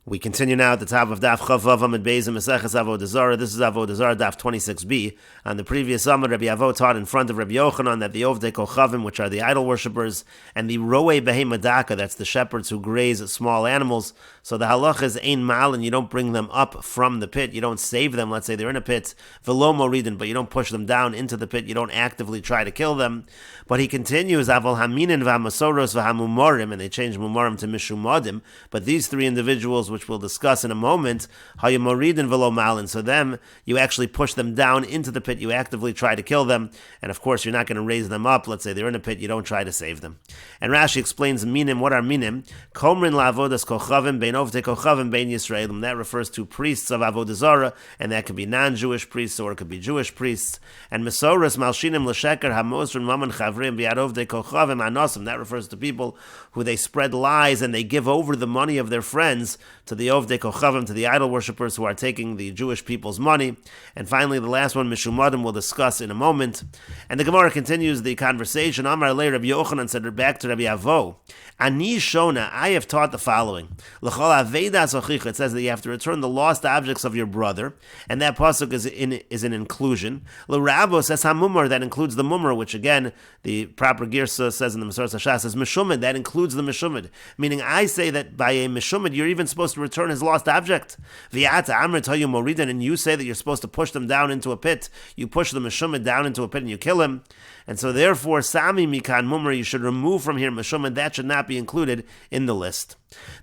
We continue now at the top of Daf Chavav Amid Beis and Meseches Avodah Zara. This is Avodah Zarah Daf 26b. On the previous summer, Rabbi Avo taught in front of Rabbi Yochanan that the Ovdei Kochavim, which are the idol worshippers, and the Roei Behemadaka, that's the shepherds who graze small animals. So the halach is ein mal, and you don't bring them up from the pit. You don't save them. Let's say they're in a pit, velo moridin, but you don't push them down into the pit. You don't actively try to kill them. But he continues, Aval haminin v'hamasoros v'hamumorim, and they change mumorim to mishumadim. But these three individuals, which we'll discuss in a moment, hayamoridin velo malin. So them, you actually push them down into the pit. You actively try to kill them, and of course you're not going to raise them up. Let's say they're in a pit. You don't try to save them. And Rashi explains minim. What are minim? Komrin la'avodas kochavim bein ovdei kochavim bein Yisraelim. That refers to priests of Avodah Zara, and that could be non-Jewish priests or it could be Jewish priests. And mesoras malshinim l'sheker hamosrin maman chavrim bi'ad ovdei kochavim anosim. That refers to people who they spread lies and they give over the money of their friends to the ovdei kochavim, to the idol worshippers who are taking the Jewish people's money. And finally, the last one, mishumadim, we'll discuss in a moment. And the Gemara continues the conversation. Amar le Rabbi Yochanan said back to Rabbi Avo, Ani Shona, I have taught the following. It says that you have to return the lost objects of your brother, and that pasuk is an inclusion. L'rabo says hamumar, that includes the mumar, which again, the proper girsa says in the Meseches Hashas, says mishumid, that includes the mishumid. Meaning, I say that by a mishumid, you're even supposed to return his lost object. V'yata amr tayu moridan, and you say that you're supposed to push them down into a pit. You push the mishumid down into a pit and you kill him. And so therefore, Sami Mikan Mumar, you should remove from here Meshum, and that should not be included in the list.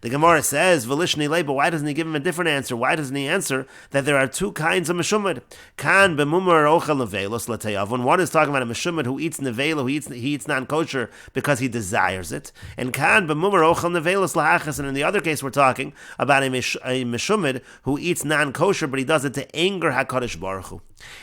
The Gemara says, Velishni Le, but why doesn't he give him a different answer? Why doesn't he answer that there are two kinds of Meshumad? Kan b'mumar ochel nevelos l'teyavon. One is talking about a Meshumad who eats nevela, he eats non-kosher because he desires it. And kan b'mumar ochel nevelos lahachas. And in the other case, we're talking about a Meshumad who eats non-kosher, but he does it to anger HaKadosh Baruch Hu.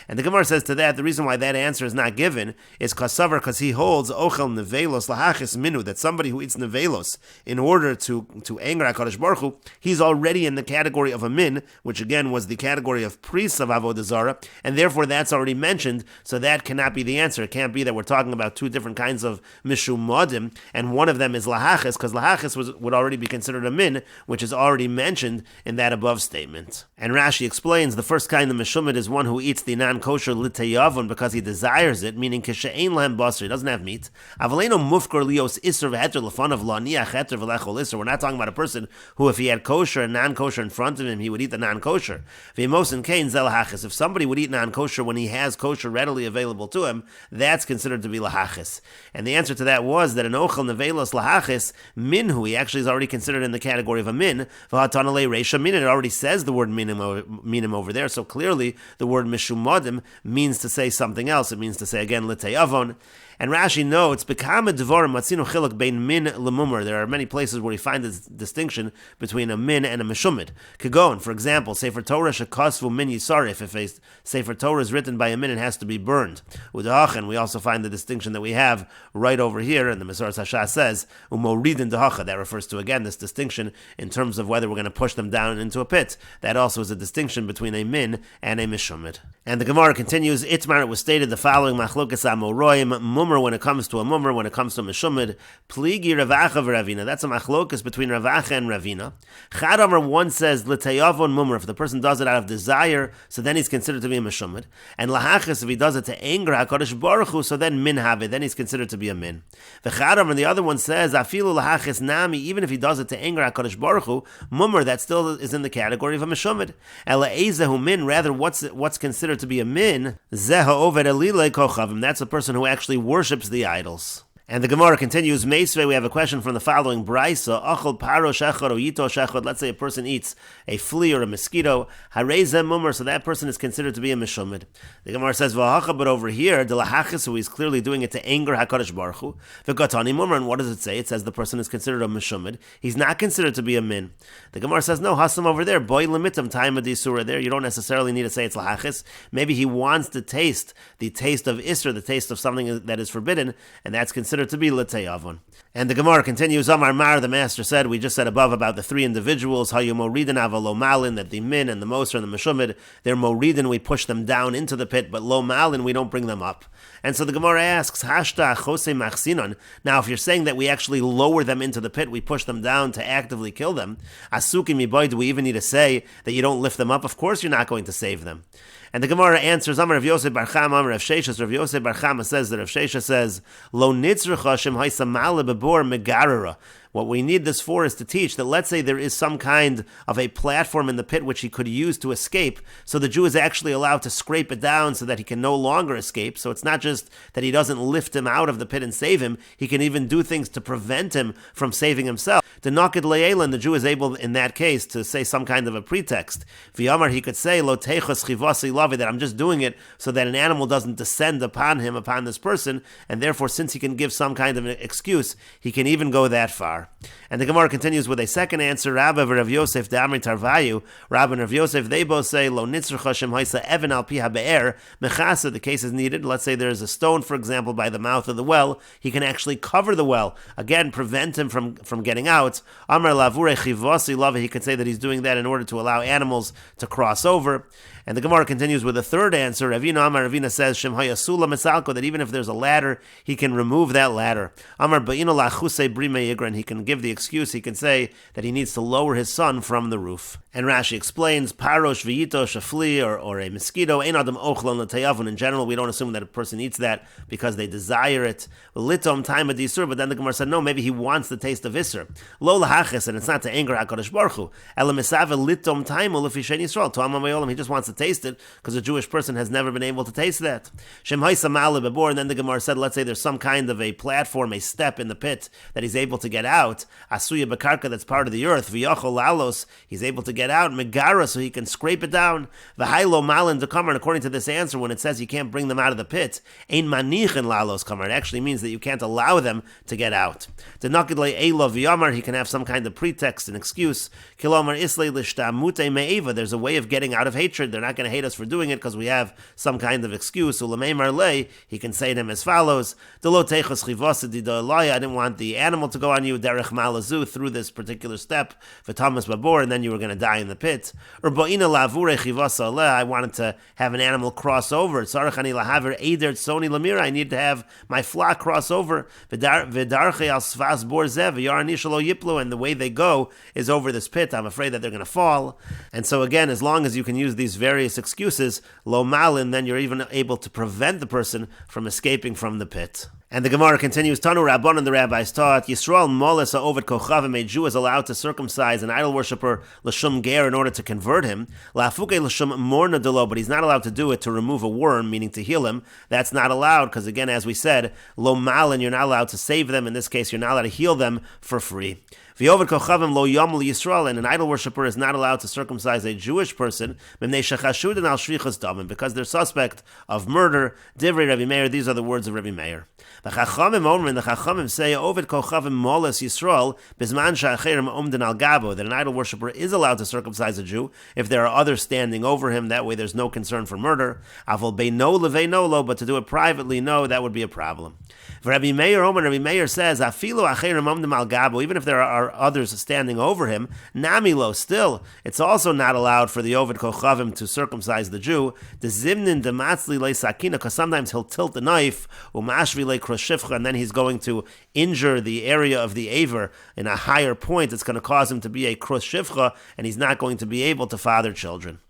And the Gemara says to that, the reason why that answer is not given is because he holds ochel nevelos lahachas minu, that somebody who eats nevelos in order to anger HaKadosh Baruch Hu, he's already in the category of a min, which again was the category of priests of Avodah Zara, and therefore that's already mentioned, so that cannot be the answer. It can't be that we're talking about two different kinds of mishumadim, and one of them is lahachas, because lahachas would already be considered a min, which is already mentioned in that above statement. And Rashi explains, the first kind of mishumad is one who eats the non-kosher litayavon because he desires it, meaning kishe'ein lahem basar, he doesn't have meat. Avaleino mufkar lios isser v'heter l'fanav la'niach heter v'lechol isser. We're not talking about a person who, if he had kosher and non-kosher in front of him, he would eat the non-kosher. If somebody would eat non-kosher when he has kosher readily available to him, that's considered to be lahachis. And the answer to that was that an ochel nevelos lahachis minhu, he actually is already considered in the category of a min. V'hatanale reisha min, it already says the word minim over there, so clearly the word mishumadim means to say something else. It means to say again litayavon. And Rashi notes, Bekama Devarim Matzino Chiluk Bein Min Lemumar. There are many places where we find this distinction between a min and a meshumid. Kagon, for example, Sefer Torah Shekasvu Min Yisarif. If a Sefer Torah is written by a min, it has to be burned. Udahachen, we also find the distinction that we have right over here, and the Meseches Hashas says, Umoridin Dahacha. That refers to, again, this distinction in terms of whether we're going to push them down into a pit. That also is a distinction between a min and a meshumid. And the Gemara continues, Itmar, it was stated the following, Machlokas Amoroim, Mumar when it comes to a mumar, when it comes to a meshumid, pligi Ravacha v'Ravina. That's a machlokas between Ravacha and Ravina. Chadamar, one says l'tayavon mumar. If the person does it out of desire, so then he's considered to be a meshumid. And lahachas, if he does it to anger HaKadosh Baruch Hu, so then min have it, then he's considered to be a min. The Chadamar, the other one says afilu lahachas nami. Even if he does it to anger HaKadosh Baruch Hu, mumar, that still is in the category of a meshumid. Ela ezehu min. Rather, what's considered to be a min? Zeha oved elile kochavim. That's a person who actually worships the idols. And the Gemara continues, Meisvei, we have a question from the following Braisa, Achol paro shechad or yito shechad. Let's say a person eats a flea or a mosquito, harezem mumar, so that person is considered to be a meshumid. The Gemara says, V'hacha, but over here, the lahachis, who is clearly doing it to anger HaKadosh Baruch Hu, v'gatani mumar, and what does it say? It says the person is considered a meshumid. He's not considered to be a min. The Gemara says, no, hasam over there, boy limitam, time of disura there, you don't necessarily need to say it's lahachis. Maybe he wants to taste the taste of isra, the taste of something that is forbidden, and that's considered considered to be L'teyavon. And the Gemara continues, Amar Mar, the master said, we just said above about the three individuals, Hayu Moridin Avalo Malin, that the Min and the Moser and the Meshumid, they're Moridin, we push them down into the pit, but Lo Malin, we don't bring them up. And so the Gemara asks, Hashta Chose Machsinon. Now, if you're saying that we actually lower them into the pit, we push them down to actively kill them, Asuki Miboy, do we even need to say that you don't lift them up? Of course you're not going to save them. And the Gemara answers, Amar Rav Yosef Bar Chama, Amar Rav Sheshes. Rav Yosef Bar Chama says that Rav Sheshes says, Lo nitzrecha shem haisa male bebor megarara. What we need this for is to teach that let's say there is some kind of a platform in the pit which he could use to escape, so the Jew is actually allowed to scrape it down so that he can no longer escape. So it's not just that he doesn't lift him out of the pit and save him, he can even do things to prevent him from saving himself. The Naked Le'elan, the Jew is able in that case to say some kind of a pretext. V'yamar, he could say, Lo teichos chivasi lavi, that I'm just doing it so that an animal doesn't descend upon him, upon this person, and therefore since he can give some kind of an excuse, he can even go that far. And the Gemara continues with a second answer. Rabba Rav Yosef Damri Tarvayu. Rabba and Rav Yosef, they both say Lo nitzrecha shem haisa even al pi habe'er mechasa. The case is needed. Let's say there is a stone, for example, by the mouth of the well. He can actually cover the well. Again, prevent him from getting out. Amar lavure chivasi lava. He could say that he's doing that in order to allow animals to cross over. And the Gemara continues with a third answer. Ravina Amar Ravina says Shem hayasula mesalko, that even if there's a ladder, he can remove that ladder. Amar ba'ino lachuse brime yigran. He can give the excuse. He can say that he needs to lower his son from the roof. And Rashi explains parosh v'yito shafli, or a mosquito ein adam ochlon l'tayavon. In general, we don't assume that a person eats that because they desire it. Litom time adisur. But then the Gemara said no, maybe he wants the taste of isur. Lo lahachis, and it's not to anger HaKadosh Baruch Hu. Ela misave litom time ulefishen Yisrael. To Amma Mayolam, he just wants to taste it because a Jewish person has never been able to taste that. Shem haisa male bebor. And then the Gemara said, let's say there's some kind of a platform, a step in the pit that he's able to get out. Asuya bekarka, that's part of the earth. V'yachol lalos, he's able to get out. Megara, so he can scrape it down. V'hailo malin dekamar. And according to this answer, when it says you can't bring them out of the pit, ein manichin lalos kamar, it actually means that you can't allow them to get out. The nakidle eilo v'yamar, he can have some kind of pretext, an excuse. Kilomar islay lishtamute me'eva, there's a way of getting out of hatred. They're not going to hate us for doing it because we have some kind of excuse. Ulamei marlei, he can say to him as follows: Delo teichos chivosadi do'elaya, I didn't want the animal to go on you, derech malazu, through this particular step, v'tamas babor, and then you were going to die in the pit. Or bo'ina lavure chivasa aleh, I wanted to have an animal cross over. Tzarechani lahaver eider tsoni lamira, I need to have my flock cross over. V'darche al svas bor zev, v'yarani shalo yiplu, and the way they go is over this pit. I'm afraid that they're going to fall. And so again, as long as you can use these various excuses, lo malin, then you're even able to prevent the person from escaping from the pit. And the Gemara continues, Tanu Rabbanan, the rabbis taught, Yisrael moles ha'ovet kochavim, a Jew is allowed to circumcise an idol worshipper, l'shum ger, in order to convert him, la'afuke l'shum morna delo, but he's not allowed to do it to remove a worm, meaning to heal him. That's not allowed, because again, as we said, lo malin, you're not allowed to save them. In this case, you're not allowed to heal them for free. V'yovet kochavim lo yomel Yisrael, and an idol worshipper is not allowed to circumcise a Jewish person, mimnei shechashudin al shvichas damim, because they're suspect of murder. Divrei Rabbi Meir, these are the words of Rabbi Meir. The Chachamim Omer, the Chachamim say, Ovid Kochavim Moles Yisrael, Bisman Sha'achirim Omden Al Gabo, that an idol worshipper is allowed to circumcise a Jew if there are others standing over him. That way there's no concern for murder. Avol Beino Leveinolo, but to do it privately, no, that would be a problem. Rabbi Meir Omer, Rabbi Meir says, Afilu Achirim Omden Al Gabo, even if there are others standing over him, Namilo, still, it's also not allowed for the Ovid Kochavim to circumcise the Jew. The Zimnin Dematzli Le Sakina, because sometimes he'll tilt the knife, Umashvi Le and then he's going to injure the area of the aver in a higher point. It's going to cause him to be a krus shivcha, and he's not going to be able to father children.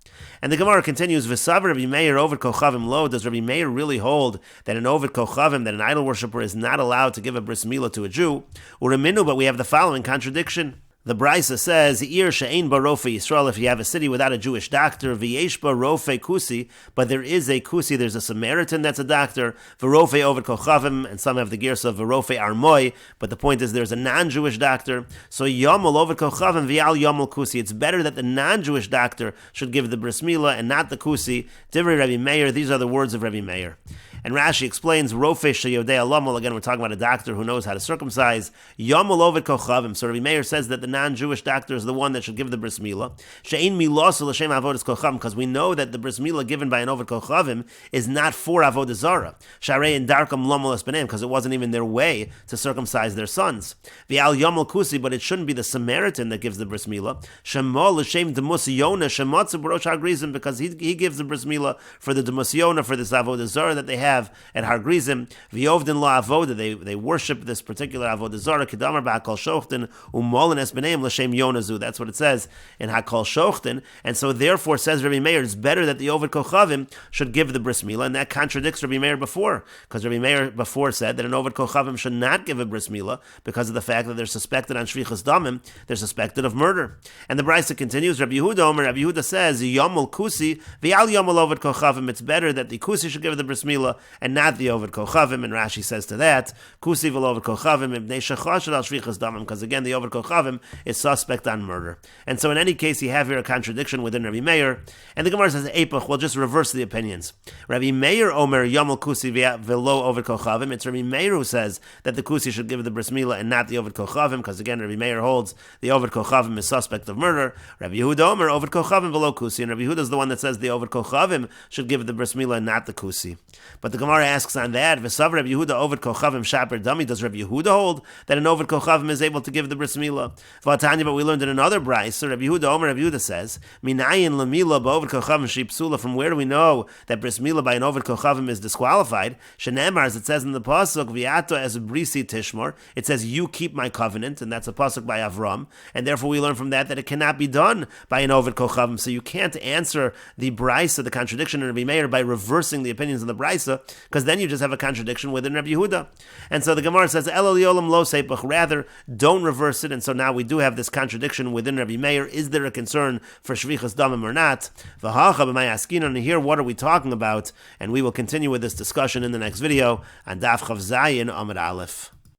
And the Gemara continues, V'sav Rabbi Meir Ovid Kochavim lo, does Rabbi Meir really hold that an Ovid Kochavim, that an idol worshipper is not allowed to give a bris milah to a Jew? Uraminu, but we have the following contradiction. The Brisa says, Ir she'ein ba rofe Yisrael, if you have a city without a Jewish doctor, v'yesh ba rofe kusi, but there is a kusi, there's a Samaritan that's a doctor, v'rofe ovid kochavim, and some have the gears of v'rofe armoy, but the point is there's a non-Jewish doctor, so yomel ovid kochavim v'al yomel kusi, it's better that the non-Jewish doctor should give the bris milah and not the kusi. Divrei Rabbi Meir, these are the words of Rabbi Meir. And Rashi explains, Rofesh Yodei Alamol, again we're talking about a doctor who knows how to circumcise, Yomul Ovid Kochavim. So Rabbi Meir says that the non-Jewish doctor is the one that should give the bris milah. She'ein milasu l'shem avodas kochavim, because we know that the bris milah given by an Ovid Kochavim is not for Avoda Zara. Sharei and Darkam Lomolas Benem, because it wasn't even their way to circumcise their sons. V'al Yomul Kusi, but it shouldn't be the Samaritan that gives the bris milah. Shemol l'shem demusiona shemotzu b'rosh hagrizim, because he gives the bris milah for the demusiona, for this Avoda Zara that they have at Hargrizim. V'yovdin la avoda, they worship this particular Avoda Zara. Kedamar ba'akol shochten umolin es b'neim l'shem yonazu. That's what it says in Hakol Shochten. And so therefore, says Rabbi Meir, it's better that the Ovid Kochavim should give the bris milah, and that contradicts Rabbi Meir before, because Rabbi Meir before said that an Ovid Kochavim should not give a bris milah because of the fact that they're suspected on shvichas damim, they're suspected of murder. And the Brisa continues, Rabbi Yehuda says, Yomul Kusi, v'al Yomul Ovid Kochavim, it's better that the Kusi should give the bris milah and not the Ovid Kochavim, and Rashi says to that, Kusi v'lo Ovid Kochavim, ibnei shechashad al shvichas damim, because again, the Ovid Kochavim is suspect on murder. And so in any case, you have here a contradiction within Rabbi Meir, and the Gemara says, Eipach, we'll just reverse the opinions. Rabbi Meir Omer Yomul Kusi v'lo Ovid Kochavim, it's Rabbi Meir who says that the Kusi should give the bris milah and not the Ovid Kochavim, because again, Rabbi Meir holds the Ovid Kochavim is suspect of murder. Rabbi Yehuda Omer Ovid Kochavim v'lo Kusi, and Rabbi Yehuda is the one that says the Ovid Kochavim should give the bris milah and not the Kusi. But the Gemara asks on that, V'sav Rabbi Yehuda Ovid Kochavim shaper dami, does Rabbi Yehuda hold that an Ovid Kochavim is able to give the bris milah? V'atanya, but we learned in another brayso, so Rabbi Yehuda Omer, Rabbi Yehuda says, Minayin lamila b'Ovid Kochavim shipsula, from where do we know that bris milah by an Ovid Kochavim is disqualified? Shenemar, as it says in the pasuk, V'yato as brisi tishmor, it says, you keep my covenant, and that's a pasuk by Avram, and therefore we learn from that it cannot be done by an Ovid Kochavim. So you can't answer the brayso, the contradiction in Rabbi Meir, by reversing the opinions of the brayso, because then you just have a contradiction within Rabbi Yehuda. And so the Gemara says, Elul yolam lo seipach, rather don't reverse it. And so now we do have this contradiction within Rabbi Meir. Is there a concern for shvichas damim or not? V'hacha b'may askinon, and here what are we talking about? And we will continue with this discussion in the next video on Daf Chav Zayin Amud Aleph.